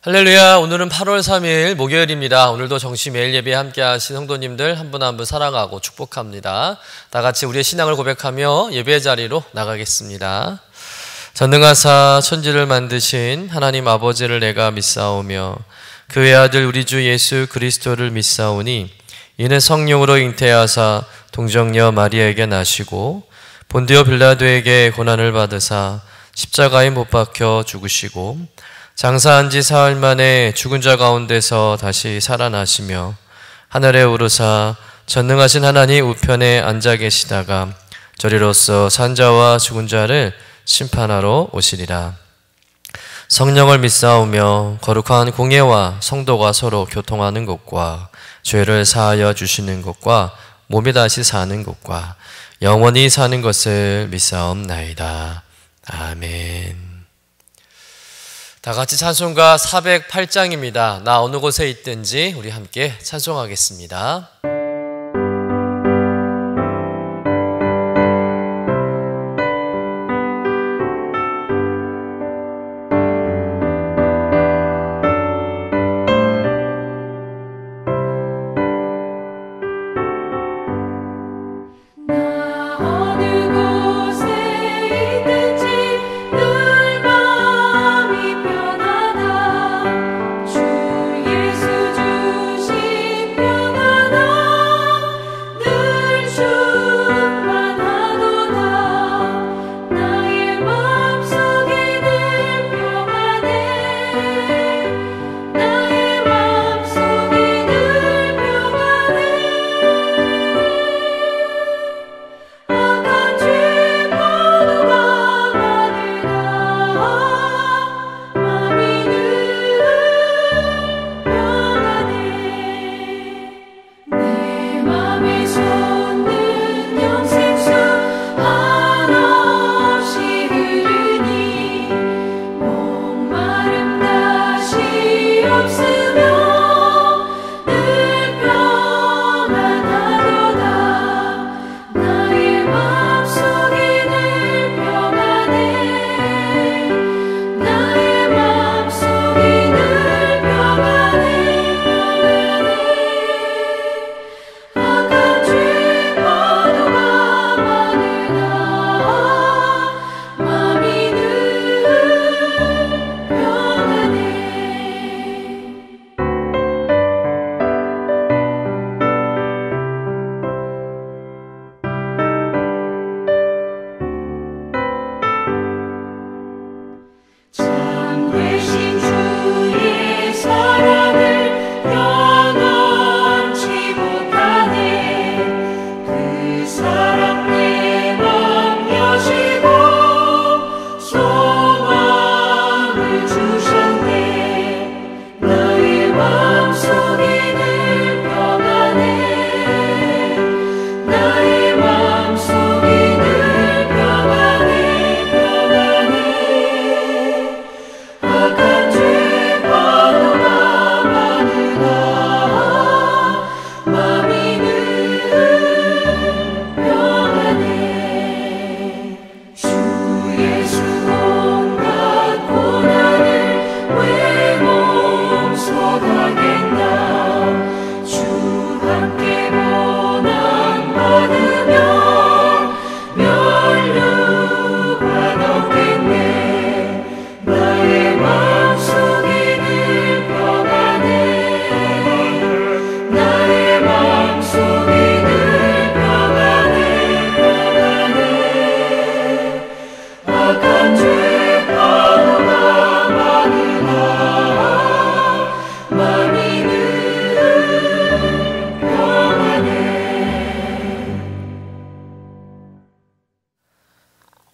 할렐루야. 오늘은 8월 3일 목요일입니다. 오늘도 정시 매일 예배 함께 하신 성도님들 한 분 한 분 사랑하고 축복합니다. 다 같이 우리의 신앙을 고백하며 예배 자리로 나가겠습니다. 전능하사 천지를 만드신 하나님 아버지를 내가 믿사오며 그의 아들 우리 주 예수 그리스도를 믿사오니 이는 성령으로 잉태하사 동정녀 마리아에게 나시고 본디오 빌라도에게 고난을 받으사 십자가에 못 박혀 죽으시고 장사한 지 사흘 만에 죽은 자 가운데서 다시 살아나시며 하늘에 오르사 전능하신 하나님 우편에 앉아 계시다가 저리로서 산자와 죽은 자를 심판하러 오시리라. 성령을 믿사오며 거룩한 공예와 성도가 서로 교통하는 것과 죄를 사하여 주시는 것과 몸이 다시 사는 것과 영원히 사는 것을 믿사옵나이다. 아멘. 다 같이 찬송가 408장입니다. 나 어느 곳에 있든지 우리 함께 찬송하겠습니다.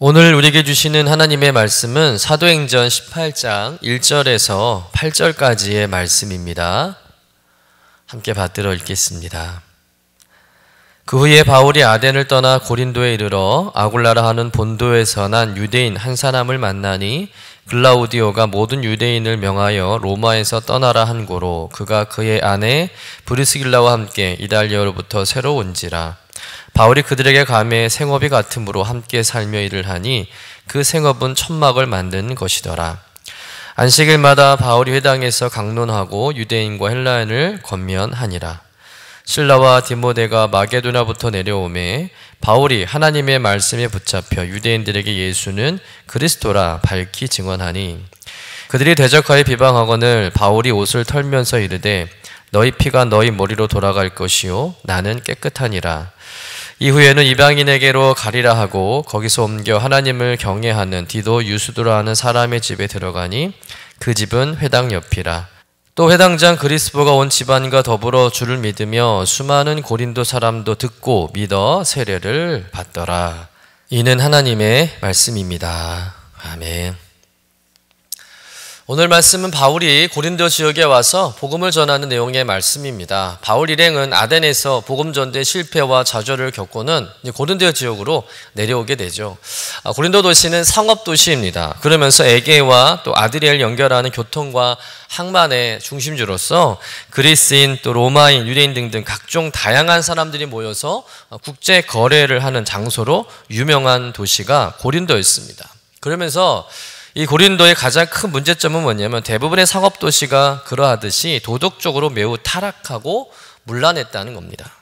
오늘 우리에게 주시는 하나님의 말씀은 사도행전 18장 1절에서 8절까지의 말씀입니다. 함께 받들어 읽겠습니다. 그 후에 바울이 아덴을 떠나 고린도에 이르러 아굴라라 하는 본도에서 난 유대인 한 사람을 만나니 글라우디오가 모든 유대인을 명하여 로마에서 떠나라 한 고로 그가 그의 아내 브리스길라와 함께 이달리아로부터 새로 온지라. 바울이 그들에게 감해 생업이 같음으로 함께 살며 일을 하니 그 생업은 천막을 만드는 것이더라. 안식일마다 바울이 회당에서 강론하고 유대인과 헬라인을 권면하니라. 실라와 디모데가 마게도냐부터 내려오매 바울이 하나님의 말씀에 붙잡혀 유대인들에게 예수는 그리스도라 밝히 증언하니, 그들이 대적하여 비방하거늘 바울이 옷을 털면서 이르되 너희 피가 너희 머리로 돌아갈 것이요 나는 깨끗하니라. 이후에는 이방인에게로 가리라 하고 거기서 옮겨 하나님을 경외하는 디도 유수도라 하는 사람의 집에 들어가니 그 집은 회당 옆이라. 또 회당장 그리스보가 온 집안과 더불어 주를 믿으며 수많은 고린도 사람도 듣고 믿어 세례를 받더라. 이는 하나님의 말씀입니다. 아멘. 오늘 말씀은 바울이 고린도 지역에 와서 복음을 전하는 내용의 말씀입니다. 바울 일행은 아덴에서 복음 전도의 실패와 좌절을 겪고는 고린도 지역으로 내려오게 되죠. 고린도 도시는 상업 도시입니다. 그러면서 에게와 또 아드리아를 연결하는 교통과 항만의 중심지로서 그리스인 또 로마인, 유대인 등등 각종 다양한 사람들이 모여서 국제 거래를 하는 장소로 유명한 도시가 고린도였습니다. 그러면서 이 고린도의 가장 큰 문제점은 뭐냐면 대부분의 상업도시가 그러하듯이 도덕적으로 매우 타락하고 문란했다는 겁니다.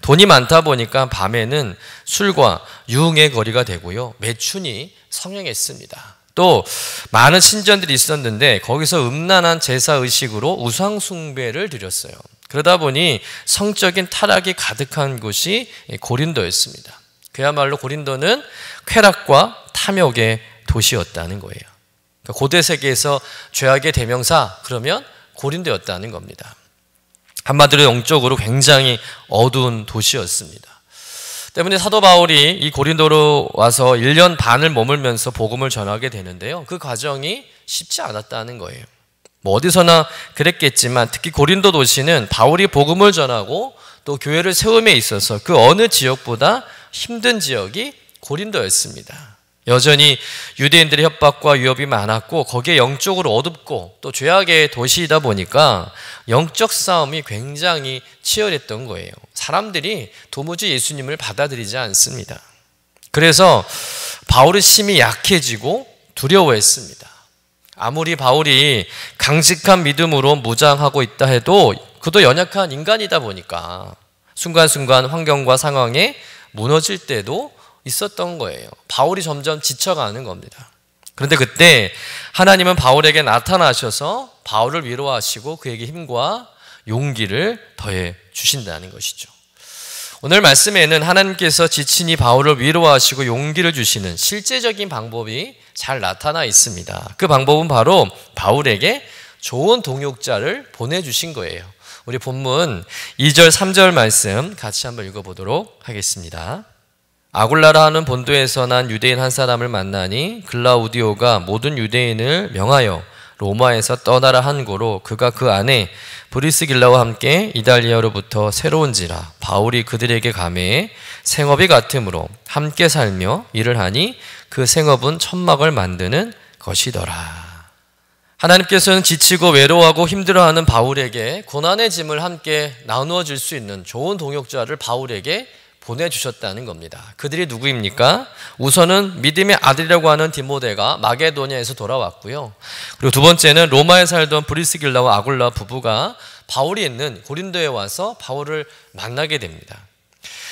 돈이 많다 보니까 밤에는 술과 유흥의 거리가 되고요. 매춘이 성행했습니다. 또 많은 신전들이 있었는데 거기서 음란한 제사의식으로 우상숭배를 드렸어요. 그러다 보니 성적인 타락이 가득한 곳이 고린도였습니다. 그야말로 고린도는 쾌락과 탐욕의 도시였다는 거예요. 그러니까 고대 세계에서 죄악의 대명사 그러면 고린도였다는 겁니다. 한마디로 영적으로 굉장히 어두운 도시였습니다. 때문에 사도 바울이 이 고린도로 와서 1년 반을 머물면서 복음을 전하게 되는데요. 그 과정이 쉽지 않았다는 거예요. 뭐 어디서나 그랬겠지만 특히 고린도 도시는 바울이 복음을 전하고 또 교회를 세움에 있어서 그 어느 지역보다 힘든 지역이 고린도였습니다. 여전히 유대인들의 협박과 위협이 많았고 거기에 영적으로 어둡고 또 죄악의 도시이다 보니까 영적 싸움이 굉장히 치열했던 거예요. 사람들이 도무지 예수님을 받아들이지 않습니다. 그래서 바울은 심히 약해지고 두려워했습니다. 아무리 바울이 강직한 믿음으로 무장하고 있다 해도 그도 연약한 인간이다 보니까 순간순간 환경과 상황에 무너질 때도 있었던 거예요. 바울이 점점 지쳐가는 겁니다. 그런데 그때 하나님은 바울에게 나타나셔서 바울을 위로하시고 그에게 힘과 용기를 더해 주신다는 것이죠. 오늘 말씀에는 하나님께서 지친 이 바울을 위로하시고 용기를 주시는 실제적인 방법이 잘 나타나 있습니다. 그 방법은 바로 바울에게 좋은 동역자를 보내주신 거예요. 우리 본문 2절 3절 말씀 같이 한번 읽어보도록 하겠습니다. 아굴라라 하는 본도에서 난 유대인 한 사람을 만나니 글라우디오가 모든 유대인을 명하여 로마에서 떠나라 한 고로 그가 그 안에 브리스길라와 함께 이달리아로부터 새로운지라 바울이 그들에게 가매에 생업이 같으므로 함께 살며 일을 하니 그 생업은 천막을 만드는 것이더라. 하나님께서는 지치고 외로워하고 힘들어하는 바울에게 고난의 짐을 함께 나누어 줄 수 있는 좋은 동역자를 바울에게 보내주셨다는 겁니다. 그들이 누구입니까? 우선은 믿음의 아들이라고 하는 디모데가 마게도냐에서 돌아왔고요. 그리고 두 번째는 로마에 살던 브리스길라와 아굴라 부부가 바울이 있는 고린도에 와서 바울을 만나게 됩니다.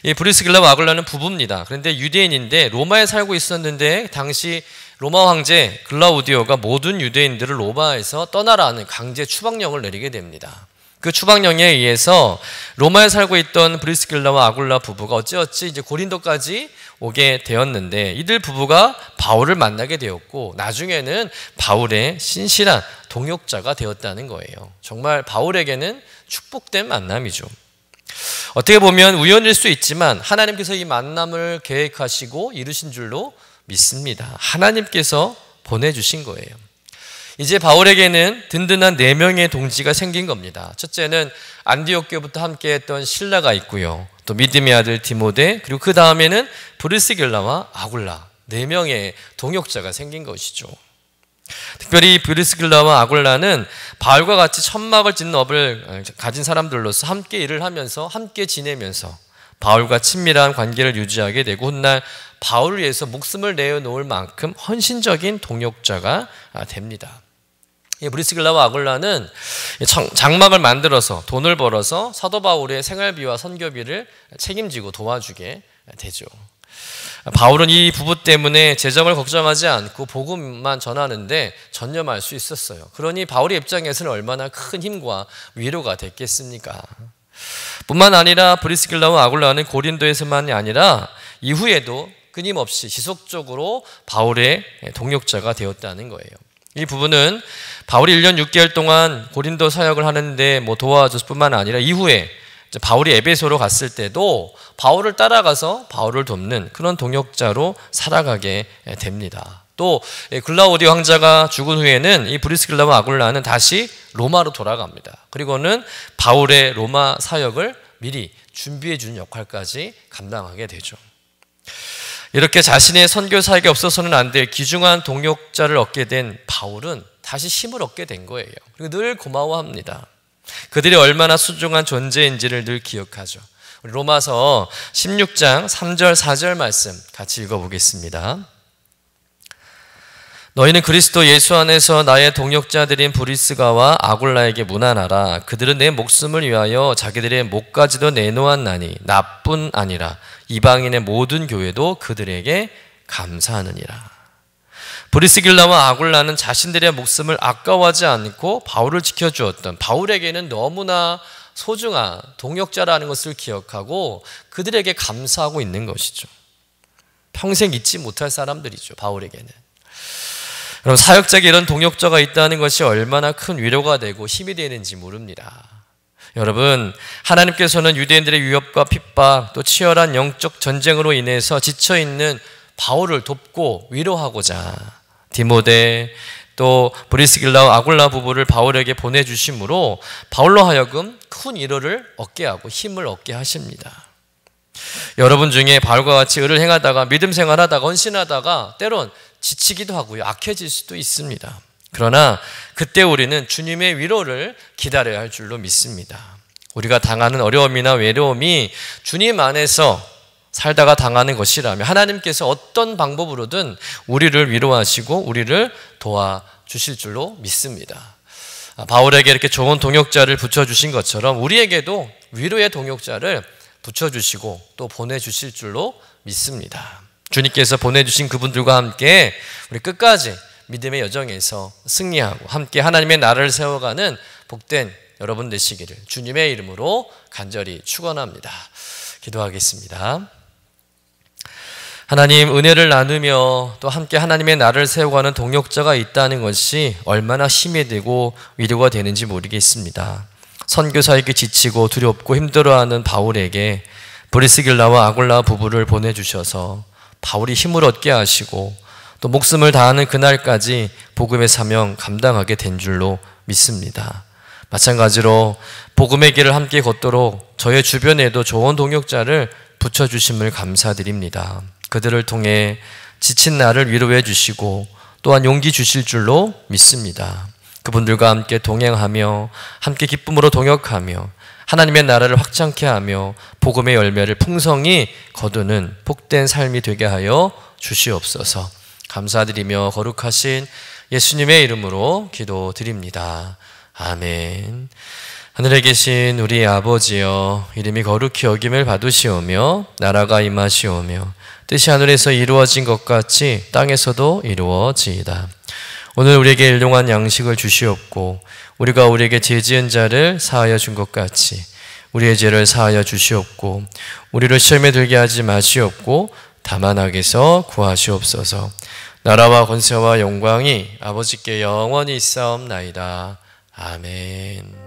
이 브리스길라와 아굴라는 부부입니다. 그런데 유대인인데 로마에 살고 있었는데 당시 로마 황제 글라우디오가 모든 유대인들을 로마에서 떠나라는 강제 추방령을 내리게 됩니다. 그 추방령에 의해서 로마에 살고 있던 브리스길라와 아굴라 부부가 어찌어찌 이제 고린도까지 오게 되었는데 이들 부부가 바울을 만나게 되었고 나중에는 바울의 신실한 동역자가 되었다는 거예요. 정말 바울에게는 축복된 만남이죠. 어떻게 보면 우연일 수 있지만 하나님께서 이 만남을 계획하시고 이루신 줄로 믿습니다. 하나님께서 보내주신 거예요. 이제 바울에게는 든든한 4명의 동지가 생긴 겁니다. 첫째는 안디옥 교회부터 함께했던 실라가 있고요. 또 믿음의 아들 디모데, 그리고 그 다음에는 브리스길라와 아굴라 4명의 동역자가 생긴 것이죠. 특별히 브리스길라와 아굴라는 바울과 같이 천막을 짓는 업을 가진 사람들로서 함께 일을 하면서 함께 지내면서 바울과 친밀한 관계를 유지하게 되고 훗날 바울을 위해서 목숨을 내어놓을 만큼 헌신적인 동역자가 됩니다. 브리스길라와 아굴라는 장막을 만들어서 돈을 벌어서 사도 바울의 생활비와 선교비를 책임지고 도와주게 되죠. 바울은 이 부부 때문에 재정을 걱정하지 않고 복음만 전하는데 전념할 수 있었어요. 그러니 바울의 입장에서는 얼마나 큰 힘과 위로가 됐겠습니까? 뿐만 아니라 브리스길라와 아굴라는 고린도에서만이 아니라 이후에도 끊임없이 지속적으로 바울의 동역자가 되었다는 거예요. 이 부분은 바울이 1년 6개월 동안 고린도 사역을 하는데 도와줬을 뿐만 아니라 이후에 바울이 에베소로 갔을 때도 바울을 따라가서 바울을 돕는 그런 동역자로 살아가게 됩니다. 또 글라우디 황자가 죽은 후에는 이 브리스길라와 아굴라는 다시 로마로 돌아갑니다. 그리고는 바울의 로마 사역을 미리 준비해 주는 역할까지 감당하게 되죠. 이렇게 자신의 선교 사역에 없어서는 안 될 귀중한 동역자를 얻게 된 바울은 다시 힘을 얻게 된 거예요. 그리고 늘 고마워합니다. 그들이 얼마나 소중한 존재인지를 늘 기억하죠. 우리 로마서 16장 3절 4절 말씀 같이 읽어보겠습니다. 너희는 그리스도 예수 안에서 나의 동역자들인 브리스가와 아굴라에게 문안하라. 그들은 내 목숨을 위하여 자기들의 목까지도 내놓았나니 나뿐 아니라 이방인의 모든 교회도 그들에게 감사하느니라. 브리스길라와 아굴라는 자신들의 목숨을 아까워하지 않고 바울을 지켜주었던, 바울에게는 너무나 소중한 동역자라는 것을 기억하고 그들에게 감사하고 있는 것이죠. 평생 잊지 못할 사람들이죠, 바울에게는. 여러분, 사역자에게 이런 동역자가 있다는 것이 얼마나 큰 위로가 되고 힘이 되는지 모릅니다. 여러분, 하나님께서는 유대인들의 위협과 핍박, 또 치열한 영적 전쟁으로 인해서 지쳐있는 바울을 돕고 위로하고자 디모데 또 브리스길라와 아굴라 부부를 바울에게 보내주심으로 바울로 하여금 큰 위로를 얻게 하고 힘을 얻게 하십니다. 여러분 중에 바울과 같이 의를 행하다가 믿음 생활하다가 헌신하다가 때론 지치기도 하고요, 악해질 수도 있습니다. 그러나 그때 우리는 주님의 위로를 기다려야 할 줄로 믿습니다. 우리가 당하는 어려움이나 외로움이 주님 안에서 살다가 당하는 것이라면 하나님께서 어떤 방법으로든 우리를 위로하시고 우리를 도와주실 줄로 믿습니다. 바울에게 이렇게 좋은 동역자를 붙여주신 것처럼 우리에게도 위로의 동역자를 붙여주시고 또 보내주실 줄로 믿습니다. 주님께서 보내주신 그분들과 함께 우리 끝까지 믿음의 여정에서 승리하고 함께 하나님의 나라를 세워가는 복된 여러분 되시기를 주님의 이름으로 간절히 축원합니다. 기도하겠습니다. 하나님, 은혜를 나누며 또 함께 하나님의 나라를 세워가는 동역자가 있다는 것이 얼마나 힘이 되고 위로가 되는지 모르겠습니다. 선교사에게 지치고 두렵고 힘들어하는 바울에게 브리스길라와 아굴라 부부를 보내주셔서 바울이 힘을 얻게 하시고 또 목숨을 다하는 그날까지 복음의 사명 감당하게 된 줄로 믿습니다. 마찬가지로 복음의 길을 함께 걷도록 저의 주변에도 좋은 동역자를 붙여주심을 감사드립니다. 그들을 통해 지친 나를 위로해 주시고 또한 용기 주실 줄로 믿습니다. 그분들과 함께 동행하며 함께 기쁨으로 동역하며 하나님의 나라를 확장케 하며 복음의 열매를 풍성히 거두는 복된 삶이 되게 하여 주시옵소서. 감사드리며 거룩하신 예수님의 이름으로 기도드립니다. 아멘. 하늘에 계신 우리 아버지여, 이름이 거룩히 여김을 받으시오며 나라가 임하시오며 뜻이 하늘에서 이루어진 것 같이 땅에서도 이루어지이다. 오늘 우리에게 일용할 양식을 주시옵고 우리가 우리에게 죄 지은 자를 사하여 준 것 같이 우리의 죄를 사하여 주시옵고 우리를 시험에 들게 하지 마시옵고 다만 악에서 구하시옵소서. 나라와 권세와 영광이 아버지께 영원히 있사옵나이다. 아멘.